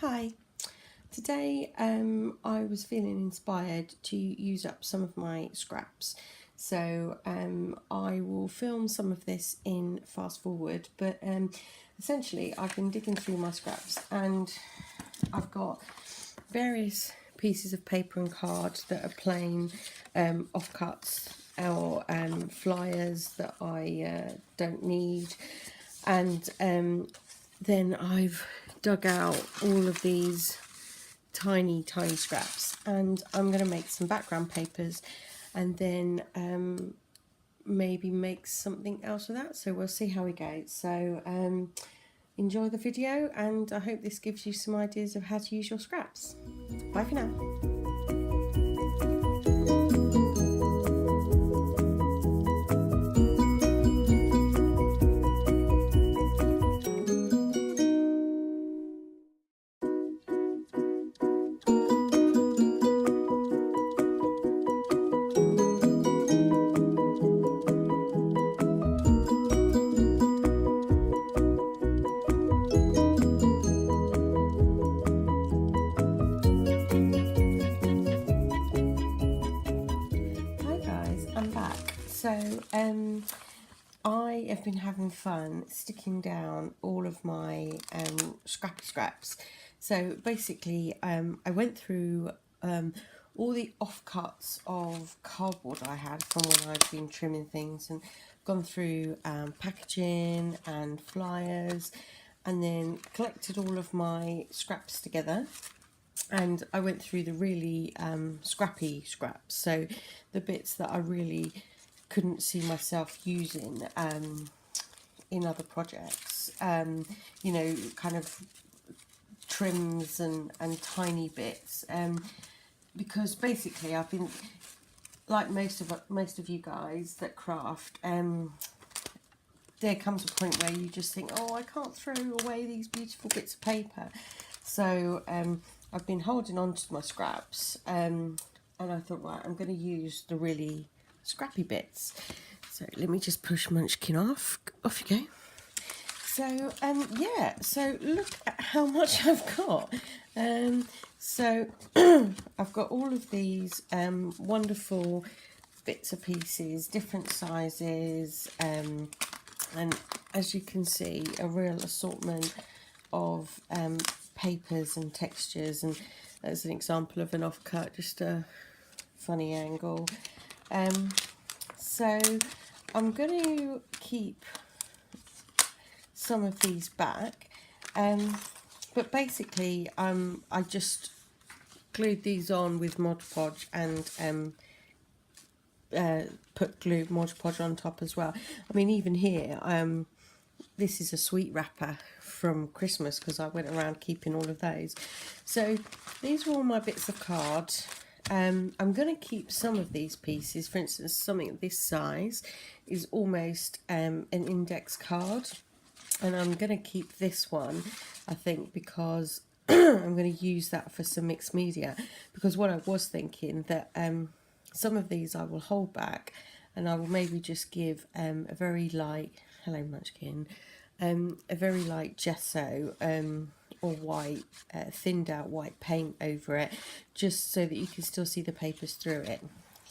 Hi, today I was feeling inspired to use up some of my scraps, so I will film some of this in fast forward, but essentially I've been digging through my scraps and I've got various pieces of paper and card that are plain offcuts or flyers that I don't need, and then I've dug out all of these tiny scraps, and I'm going to make some background papers and then maybe make something else of that, so we'll see how we go. So enjoy the video, and I hope this gives you some ideas of how to use your scraps. Bye for now. I'm back. So I have been having fun sticking down all of my scraps. So basically I went through all the offcuts of cardboard I had from when I'd been trimming things, and gone through packaging and flyers, and then collected all of my scraps together. And I went through the really scrappy scraps, so the bits that I really couldn't see myself using in other projects, you know, kind of trims and tiny bits, because basically I've been, like most of you guys that craft, there comes a point where you just think, oh, I can't throw away these beautiful bits of paper. So I've been holding on to my scraps, and I thought, right, I'm going to use the really scrappy bits. So let me just push Munchkin off. Off you go. So yeah, so look at how much I've got. So I've got all of these wonderful bits and pieces, different sizes, and as you can see, a real assortment of papers and textures, and that's an example of an offcut, just a funny angle. So I'm going to keep some of these back, but basically I just glued these on with Mod Podge and put Mod Podge on top as well. I mean, even here, this is a sweet wrapper from Christmas because I went around keeping all of those. So these are all my bits of card. I'm going to keep some of these pieces. For instance, something this size is almost an index card, and I'm going to keep this one, I think, because I'm going to use that for some mixed media, because what I was thinking that some of these I will hold back, and I will maybe just give a very light, hello Munchkin, a very light gesso or white, thinned out white paint over it, just so that you can still see the papers through it.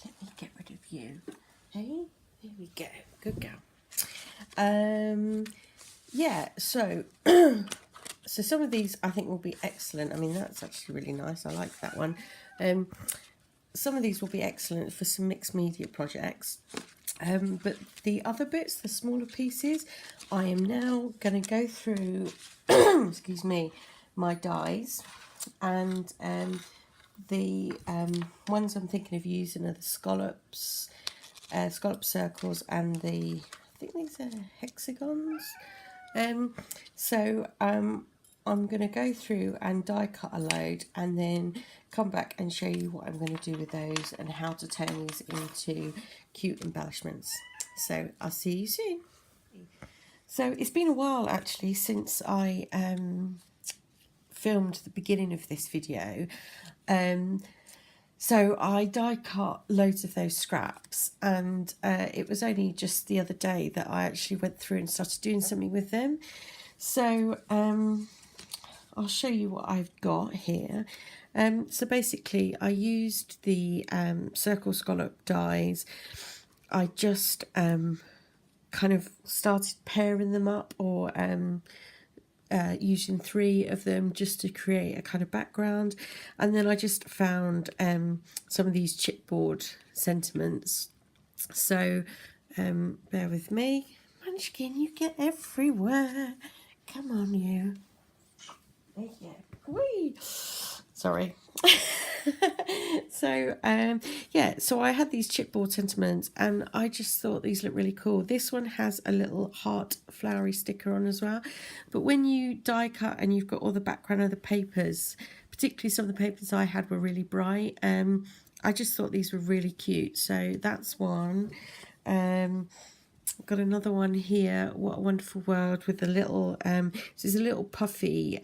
Let me get rid of you. Hey, there we go, good girl. Yeah, so so some of these I think will be excellent. I mean, that's actually really nice, I like that one. Some of these will be excellent for some mixed media projects, but the other bits, the smaller pieces, I am now going to go through excuse me, my dies, and the ones I'm thinking of using are the scallop circles, and the, I think these are hexagons. So I'm going to go through and die cut a load, and then come back and show you what I'm going to do with those and how to turn these into cute embellishments. So I'll see you soon. So it's been a while actually since I filmed the beginning of this video. So I die cut loads of those scraps, and it was only just the other day that I actually went through and started doing something with them. So I'll show you what I've got here. So basically I used the circle scallop dies. I just kind of started pairing them up, or using 3 of them just to create a kind of background, and then I just found some of these chipboard sentiments. So bear with me. Munchkin, you get everywhere. Come on, you. Yeah. Whee! Sorry. So yeah, so I had these chipboard sentiments and I just thought these look really cool. This one has a little heart flowery sticker on as well, but when you die cut and you've got all the background of the papers, particularly some of the papers I had were really bright, I just thought these were really cute. So that's one. I've got another one here, What a Wonderful World, with a little this is a little puffy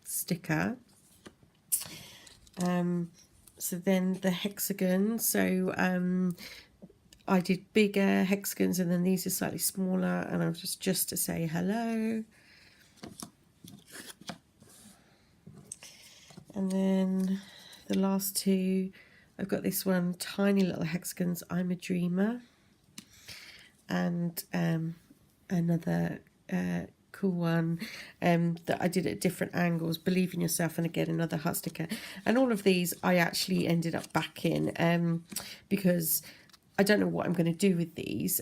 sticker. So then the hexagon, so I did bigger hexagons, and then these are slightly smaller, and I'm just to say hello. And then the last 2, I've got this one, tiny little hexagons, I'm a dreamer, and another cool one that I did at different angles, believe in yourself, and again another heart sticker. And all of these I actually ended up back in because I don't know what I'm going to do with these.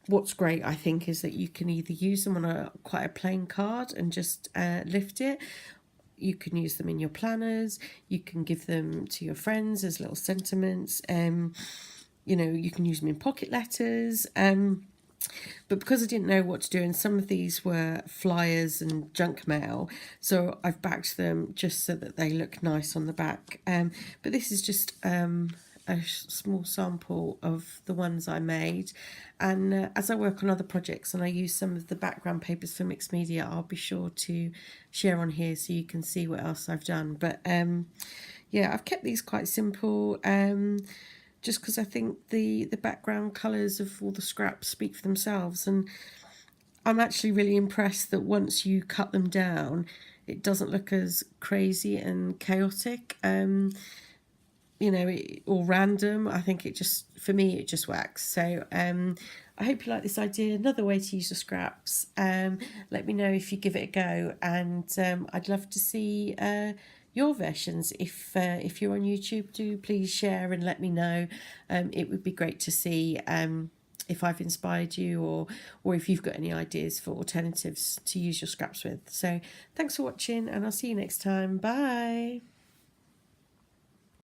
What's great, I think, is that you can either use them on quite a plain card and just lift it. You can use them in your planners, you can give them to your friends as little sentiments, you know, you can use them in pocket letters. But because I didn't know what to do, and some of these were flyers and junk mail, so I've backed them just so that they look nice on the back. But this is just a small sample of the ones I made, and as I work on other projects and I use some of the background papers for mixed media, I'll be sure to share on here so you can see what else I've done. But yeah, I've kept these quite simple, just because I think the background colours of all the scraps speak for themselves, and I'm actually really impressed that once you cut them down, it doesn't look as crazy and chaotic, you know, or random. I think it just, for me, it just works. So I hope you like this idea, another way to use your scraps. Let me know if you give it a go, and I'd love to see your versions. If you're on YouTube, do please share and let me know. It would be great to see if I've inspired you, or if you've got any ideas for alternatives to use your scraps with. So thanks for watching, and I'll see you next time. Bye.